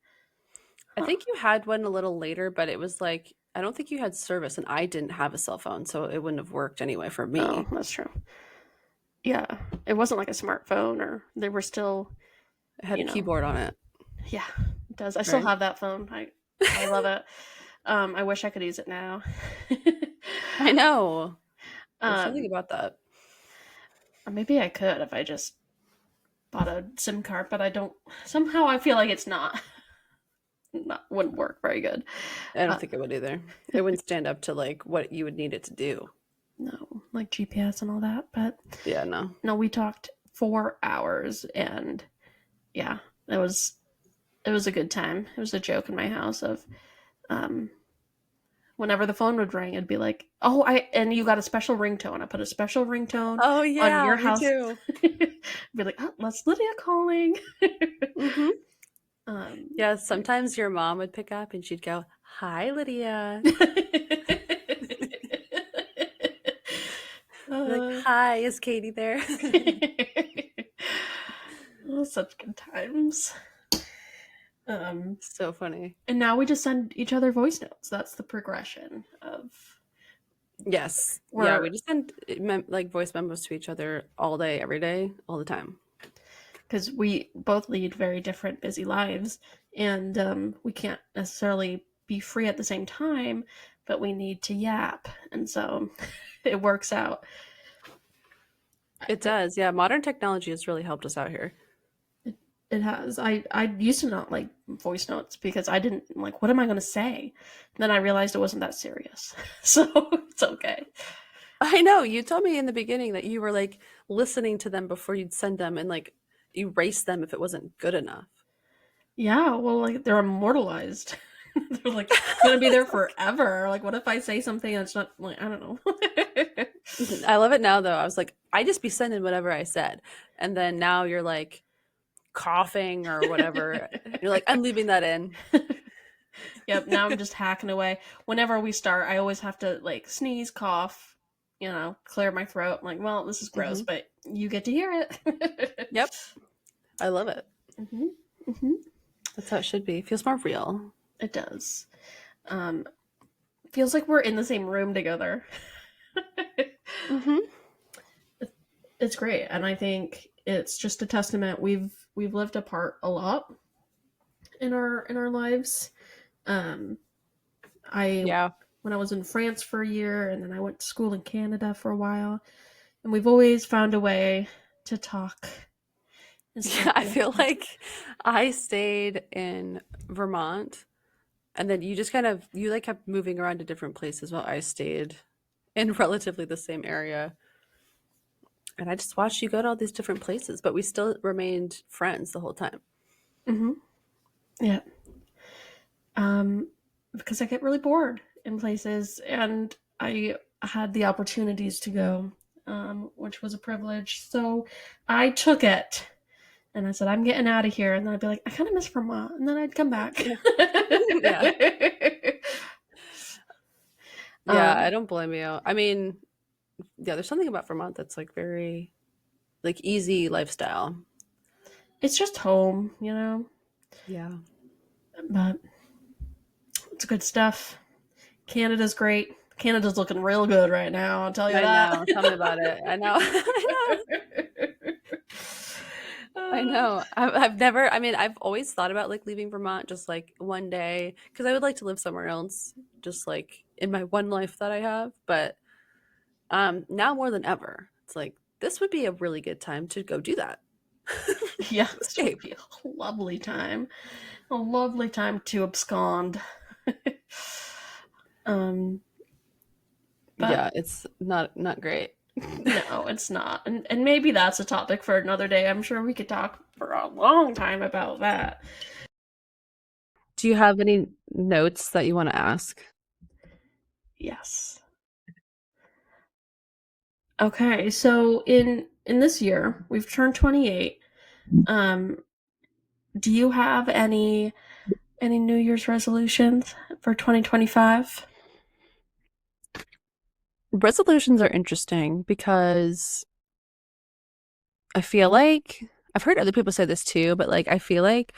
I Huh. think you had one a little later, but it was like I don't think you had service, and I didn't have a cell phone, so it wouldn't have worked anyway for Oh, me. that's true. Yeah, it wasn't like a smartphone, or they were still, It had a you know, keyboard on it, yeah, it does. I still right? have that phone. I love it. I wish I could use it now. I know. There's something um, about that. or maybe I could if I just bought a SIM card, but I don't. Somehow I feel like it's not wouldn't work very good. I don't Uh, think it would either. It wouldn't stand up to like what you would need it to do. no, like GPS and all that. But Yeah, no. no, we talked 4 hours, and yeah, it was a good time. It was a joke in my house of um, whenever the phone would ring, it'd be like, "Oh, I and you got a special ringtone. I put a special ringtone Oh on yeah, your me house." too. Be like, "Oh, that's Lydia calling." Hmm. um, Yeah, sometimes your mom would pick up and she'd go, "Hi, Lydia." Be like, uh, "Hi, is Katie there?" oh, such good times. Um, So funny. and now we just send each other voice notes. That's the progression of Yes. Yeah, we we're just send like voice memos to each other all day, every day, all the time. because we both lead very different busy lives, and we can't necessarily be free at the same time, but we need to yap, and so it works out. It does. Yeah, modern technology has really helped us out here. It has. I used to not like voice notes because I didn't like what am I going to say. And then I realized it wasn't that serious, so it's okay. I know. You told me in the beginning that you were like listening to them before you'd send them and like erase them if it wasn't good enough. Yeah, well, like they're immortalized. They're like gonna be there forever. Like, what if I say something that's not like I don't know. I love it now though. I was like, I just be sending whatever I said. And then now you're like coughing or whatever. You're like, I'm leaving that in. Yep, now I'm just hacking away. Whenever we start, I always have to like sneeze, cough, clear my throat. I'm like, well, this is gross, Hmm. but you get to hear it. Yep. I love it. hmm hmm That's how it should be. It feels more real. It does. Um, feels like we're in the same room together. Hmm. It's great, and I think it's just a testament. We've lived apart a lot in our lives. Um, I Yeah. when I was in France for a year, and then I went to school in Canada for a while, and we've always found a way to talk and stay Yeah, I feel connected. like I stayed in Vermont and then you just kind of you like kept moving around to different places while I stayed in relatively the same area. And I just watched you go to all these different places, but we still remained friends the whole time. hmm Yeah, um, because I get really bored in places, and I had the opportunities to go, which was a privilege. So I took it, and I said, "I'm getting out of here." And then I'd be like, "I kind of miss Vermont," and then I'd come back. Yeah. Yeah. Yeah, I um, don't blame you. I mean, yeah, there's something about Vermont that's like very like easy lifestyle. it's just home. Yeah. But it's good stuff. Canada's great. Canada's looking real good right now. I'll tell you I that. know. Tell me about it. I know. I know. I know. I've never, I mean, I've always thought about like leaving Vermont just like one day because I would like to live somewhere else, just like in my one life that I have. But now more than ever, it's like this would be a really good time to go do that. Yeah, this would Escape. be a lovely time. A lovely time to abscond. um, but Yeah, it's not great. no, it's not. And maybe that's a topic for another day. I'm sure we could talk for a long time about that. Do you have any notes that you want to ask? Yes. Okay, so in this year, we've turned 28. Um, do you have any New Year's resolutions for 2025? Resolutions are interesting because I feel like I've heard other people say this too, but like I feel like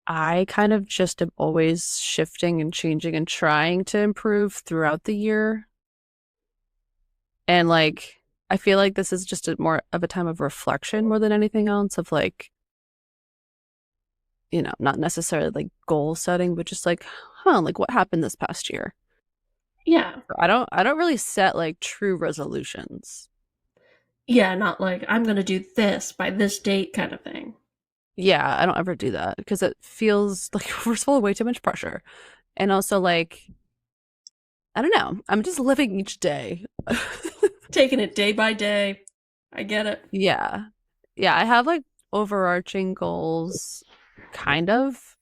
I kind of just am always shifting and changing and trying to improve throughout the year. And like I feel like this is just a more of a time of reflection more than anything else of like, not necessarily like goal setting, but just like, like what happened this past year? Yeah. I don't really set like true resolutions. Yeah, not like I'm going to do this by this date kind of thing. Yeah, I don't ever do that because it feels like we're full of way too much pressure. And also like, I don't know, I'm just living each day. Taking it day by day. I get it. Yeah. Yeah, I have like overarching goals kind of.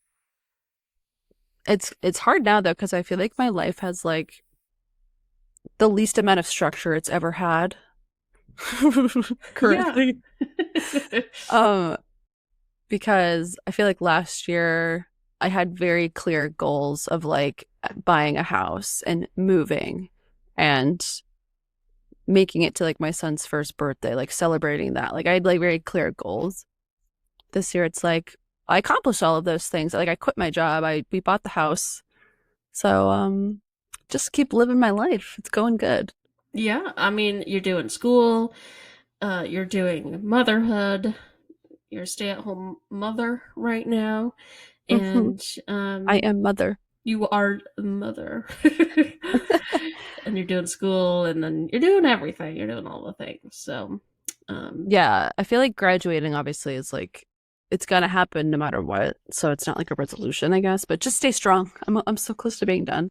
It's hard now though because I feel like my life has like the least amount of structure it's ever had Yeah. currently. Um because I feel like last year I had very clear goals of like buying a house and moving and making it to like my son's first birthday, like celebrating that. Like I had like very clear goals. This year it's like I accomplished all of those things. Like I quit my job, we bought the house. So just keep living my life. It's going good. Yeah, I mean, you're doing school, you're doing motherhood, you're a stay-at-home mother right now, Mhm. and I am mother. you are a mother. And you're doing school, and then you're doing everything. You're doing all the things. So, um, Yeah, I feel like graduating obviously is like it's gonna happen no matter what. So it's not like a resolution, I guess, but just stay strong. I'm so close to being done.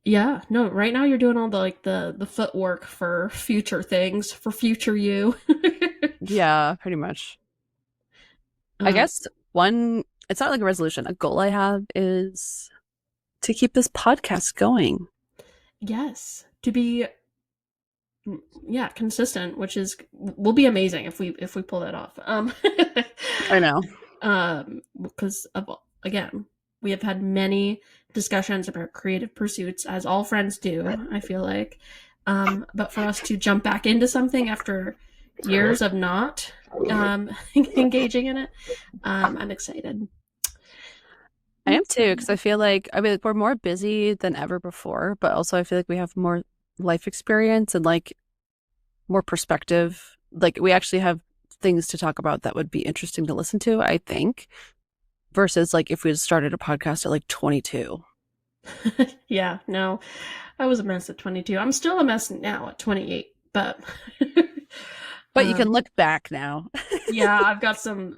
yeah, no, right now you're doing all the like the footwork for future things, for future you. Yeah, pretty much. I um, guess one it's not like a resolution. A goal I have is to keep this podcast going. yes, to be yeah consistent, which is will be amazing if we pull that off. I know. Because of again, we have had many discussions about creative pursuits, as all friends do. I feel like, but for us to jump back into something after years of not engaging in it, I'm excited. I am too, because I feel like like we're more busy than ever before, but also I feel like we have more life experience and like more perspective. Like we actually have things to talk about that would be interesting to listen to, I think, versus like if we had started a podcast at like 22. Yeah, no, I was a mess at 22. I'm still a mess now at 28, but But you can um, look back now. yeah, I've got some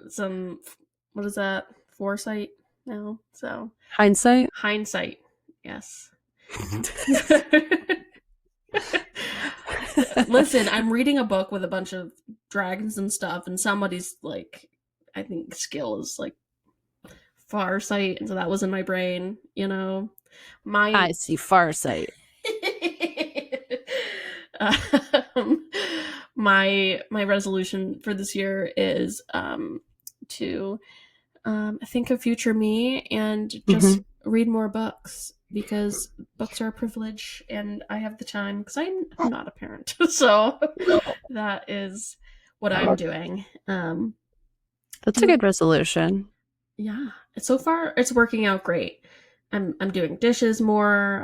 what is that, foresight now. So Hindsight. hindsight, yes. Listen, I'm reading a book with a bunch of dragons and stuff, and somebody's like, I think skill is like farsight, and so that was in my brain. You know, my I see farsight. um, my resolution for this year is to think of future me and just Hmm. read more books because books are a privilege and I have the time because I'm not a parent. So that is what I'm doing. That's a Do good resolution. yeah. So far it's working out great. I'm doing dishes more.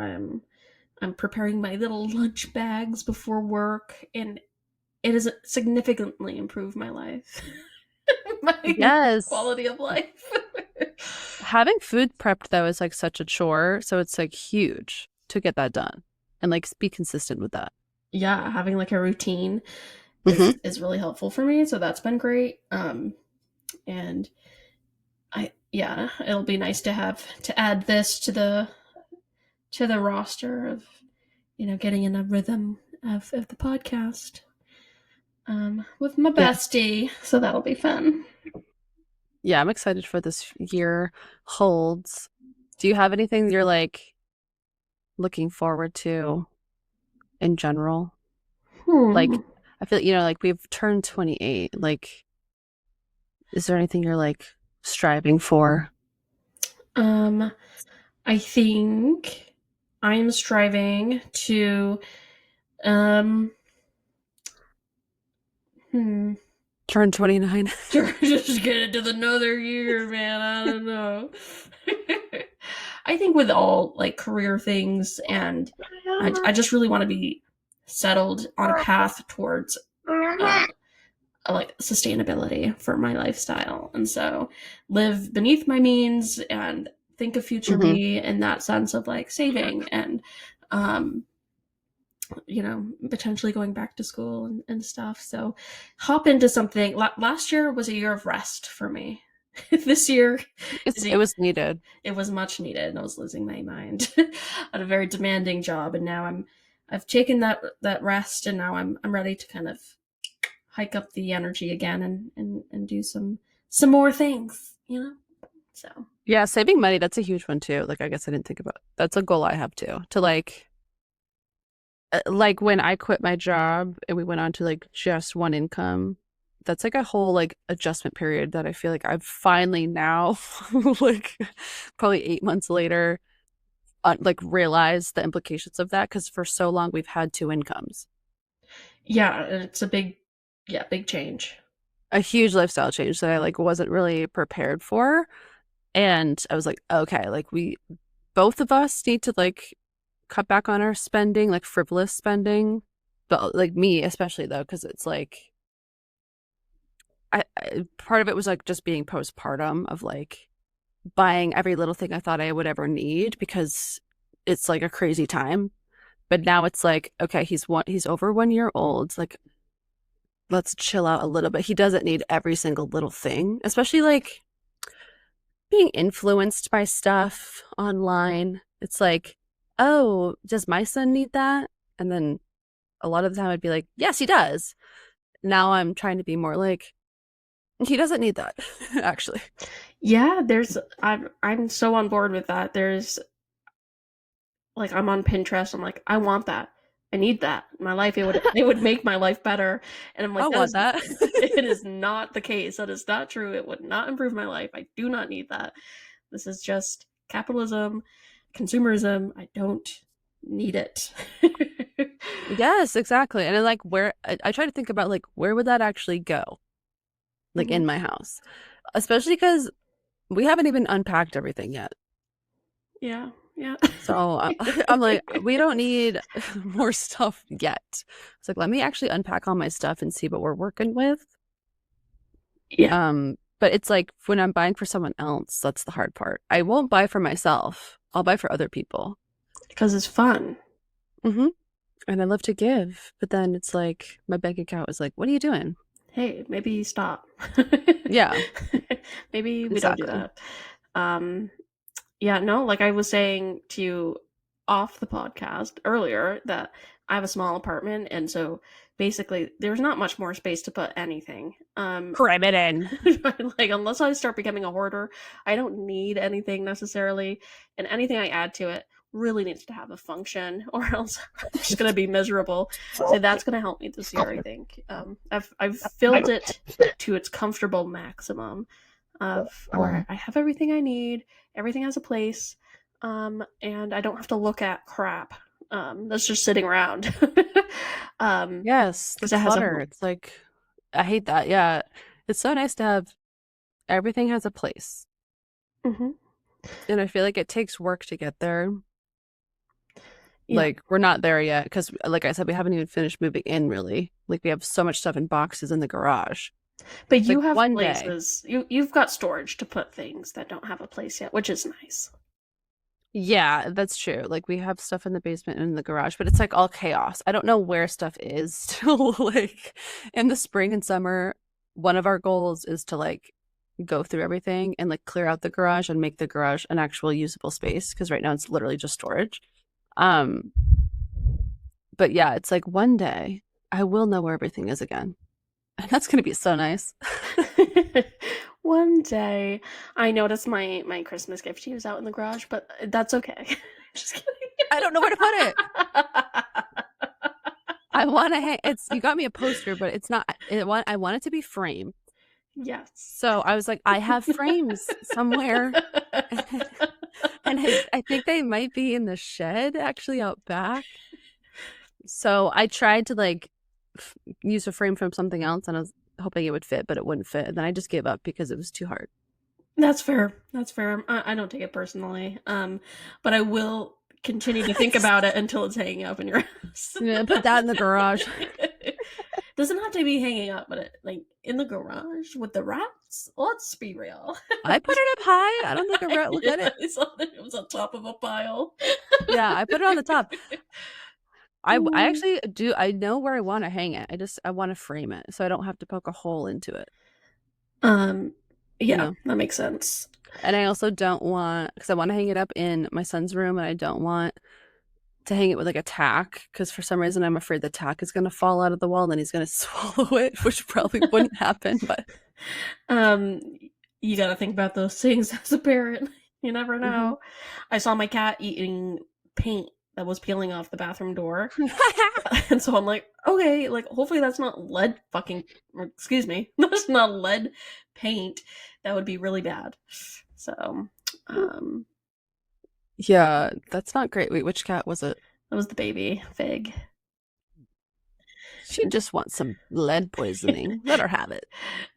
I'm preparing my little lunch bags before work and it has significantly improved my life. My Yes. quality of life. Having food prepped though is like such a chore, so it's like huge to get that done and like be consistent with that. Yeah, having like a routine. Hmm. is really helpful for me. So that's been great. And yeah, it'll be nice to have to add this to the roster of getting in a rhythm of the podcast with my Yeah. bestie. So that'll be fun. Yeah, I'm excited for this year holds. Do you have anything you're like looking forward to in general? Like, Hmm. I feel, like we've turned 28. Like, is there anything you're like striving for? Um, I think I'm striving to um hmm, Turn 29. just get into another year, man. I don't know. I think with all like career things, and I just really want to be settled on a path towards uh, like sustainability for my lifestyle, and so live beneath my means and think of future Hmm. me in that sense of like saving and um, potentially going back to school and stuff. So hop into something. Last year was a year of rest for me. This year is It was needed. it was much needed. I was losing my mind. I had a very demanding job, and now I've taken that rest, and now I'm ready to kind of hike up the energy again and do some more things. So Yeah, saving money, that's a huge one too. Like, I guess I didn't think about that's a goal I have too. To like when I quit my job and we went on to like just one income, that's like a whole like adjustment period that I feel like I've finally now, like probably 8 months later, like realized the implications of that because for so long we've had two incomes. yeah, it's a big change. A huge lifestyle change that I like wasn't really prepared for. And I was like, okay, like we both of us need to like cut back on our spending, like frivolous spending. But like me, especially though, because it's like part of it was like just being postpartum of like buying every little thing I thought I would ever need because it's like a crazy time. But now it's like, okay, he's over 1 year old. Like, let's chill out a little bit. He doesn't need every single little thing, especially like being influenced by stuff online. It's like, oh, does my son need that? And then a lot of the time I'd be like, yes, he does. Now I'm trying to be more like, he doesn't need that, actually. Yeah, I'm so on board with that. There's like I'm on Pinterest. I'm like, I want that. I need that. My life it would make my life better. And I'm I like, that want is that. it is not the case. That is not true. It would not improve my life. I do not need that. This is just capitalism, consumerism. I don't need it. Yes, exactly. And I like where I try to think about like where would that actually go? Like Mhm. in my house. Especially because we haven't even unpacked everything yet. Yeah, yeah. So I'm like, we don't need more stuff yet. It's like, let me actually unpack all my stuff and see what we're working with. Yeah, But it's like when I'm buying for someone else, that's the hard part. I won't buy for myself. I'll buy for other people. because it's fun. Hmm. And I love to give, but then it's like my bank account is like, what are you doing? Hey, maybe stop. Yeah, Maybe we don't do exactly. that. Um, yeah, no, like I was saying to you off the podcast earlier that I have a small apartment, and so basically there's not much more space to put anything. Cram it in. Like unless I start becoming a hoarder, I don't need anything necessarily, and anything I add to it really needs to have a function, or else I'm just gonna be miserable. So that's gonna help me this year, I think. I've filled it to its comfortable maximum of where I have everything I need, everything has a place, and I don't have to look at crap that's just sitting around. Yes, the Because it has a clutter. It's like, I hate that. Yeah. It's so nice to have everything has a place. Mhm. And I feel like it takes work to get there. Yeah, Like, we're not there yet because, like I said, we haven't even finished moving in really. Like, we have so much stuff in boxes in the garage. but It's you like have one day. places. You've got storage to put things that don't have a place yet, which is nice. Yeah, that's true. Like we have stuff in the basement and in the garage, but it's like all chaos. I don't know where stuff is still. Like in the spring and summer, one of our goals is to like go through everything and like clear out the garage and make the garage an actual usable space because right now it's literally just storage. Um, but yeah, it's like one day I will know where everything is again. And that's gonna be so nice. One day, I noticed my Christmas gift she was out in the garage, but that's okay. Just kidding. I don't know where to put it. I want to hang it's you got me a poster, but it's not I want it to be framed. Yes. So I was like, I have frames somewhere. And I think they might be in the shed actually out back. So I tried to like use a frame from something else and I was hoping it would fit, but it wouldn't fit. And then I just gave up because it was too hard. That's fair. That's fair. I don't take it personally. But I will continue to think about it until it's hanging up in your house. Yeah, put that in the garage. Doesn't have to be hanging up, but like in the garage with the rats. Let's be real. I put it up high. I don't think a rat look at it. I saw that it was on top of a pile. Yeah, I put it on the top. I actually do. I know where I want to hang it. I want to frame it so I don't have to poke a hole into it. Yeah, You know? that makes sense. And I also don't want because I want to hang it up in my son's room, and I don't want to hang it with like a tack because for some reason I'm afraid the tack is going to fall out of the wall, and then he's going to swallow it, which probably wouldn't happen. But You got to think about those things as a parent. You never know. I saw my cat eating paint that was peeling off the bathroom door. And so I'm like, okay, like hopefully that's not lead fucking, excuse me, that's not lead paint. That would be really bad. So, yeah, that's not great. Wait, which cat was it? that was the baby Fig. She just wants some lead poisoning. Let her have it.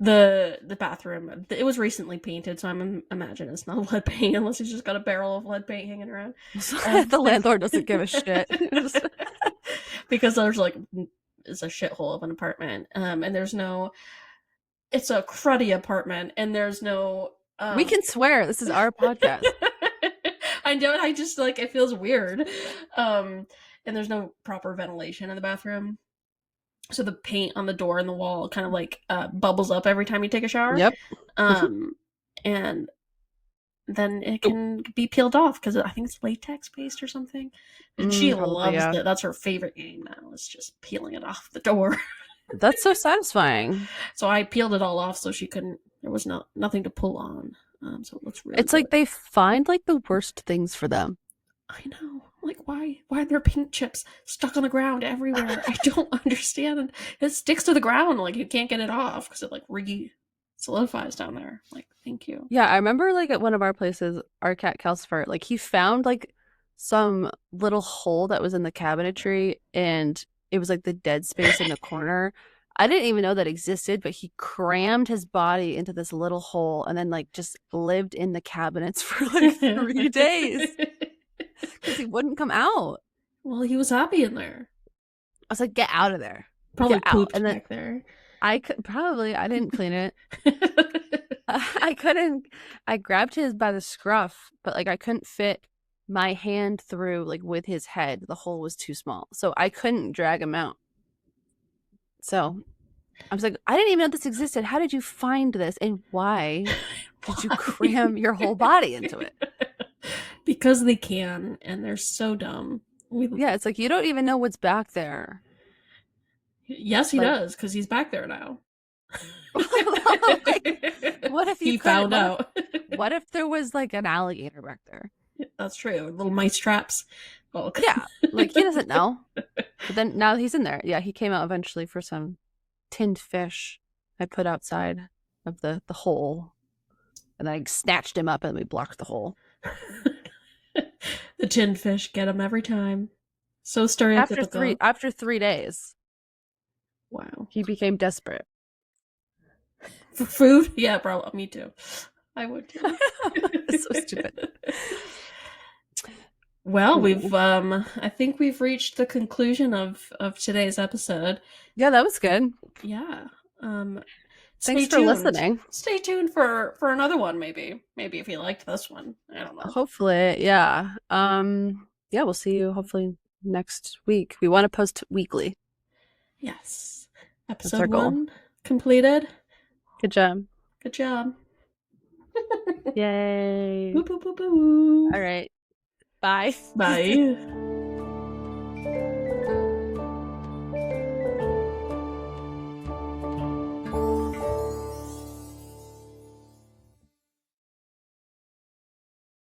The bathroom, it was recently painted, so I'm imagining it's not lead paint unless he's just got a barrel of lead paint hanging around. The landlord doesn't give a shit. Because there's like, it's a shithole of an apartment, and there's no, it's a cruddy apartment, and there's no. We can swear. This is our podcast. I know. I just like it feels weird, and there's no proper ventilation in the bathroom, so the paint on the door and the wall kind of like bubbles up every time you take a shower. Yep. And then it can be peeled off because I think it's latex based or something. And she Probably, loves it. That's her favorite game now. It's just peeling it off the door. That's so satisfying. So I peeled it all off so she couldn't. There was nothing to pull on. So it looks really. It's like they find like the worst things for them. I know. Like why are there paint chips stuck on the ground everywhere? I don't understand. It sticks to the ground. Like you can't get it off because it like solidifies down there. Like thank you. Yeah, I remember like at one of our places, our cat Calcifer, like he found like some little hole that was in the cabinetry and it was like the dead space in the corner. I didn't even know that existed, but he crammed his body into this little hole and then like just lived in the cabinets for like 3 days because he wouldn't come out. Well, he was happy in there. I was like, get out of there. Probably Get out. pooped And then back there. I could probably, I didn't clean it. I couldn't, I grabbed his by the scruff, but like I couldn't fit my hand through like with his head. The hole was too small. So I couldn't drag him out. So I was like, I didn't even know this existed. How did you find this? And why did you cram your whole body into it? Because they can, and they're so dumb. Yeah, it's like you don't even know what's back there. Yes, he does, because he's back there now. What if he found out? What if there was like an alligator back there? That's true. Little mice traps. Well, yeah, like he doesn't know. But then now he's in there. Yeah, he came out eventually for some tinned fish I put outside of the hole, and I snatched him up and we blocked the hole. The tinned fish get him every time. So stereotypical. After 3 days. Wow. He became desperate. For food? Yeah, bro. Me too. I would too. It's so stupid. Well, we've I think we've reached the conclusion of today's episode. Yeah, that was good. Yeah. Stay Thanks for tuned. listening. Stay tuned for another one, maybe. Maybe if you liked this one. I don't know. Hopefully, yeah. Yeah, we'll see you hopefully next week. We want to post weekly. Yes. That's Episode our goal. 1 completed. Good job. Good job. Yay. Boo boo boo boo. All right. Bye. Bye.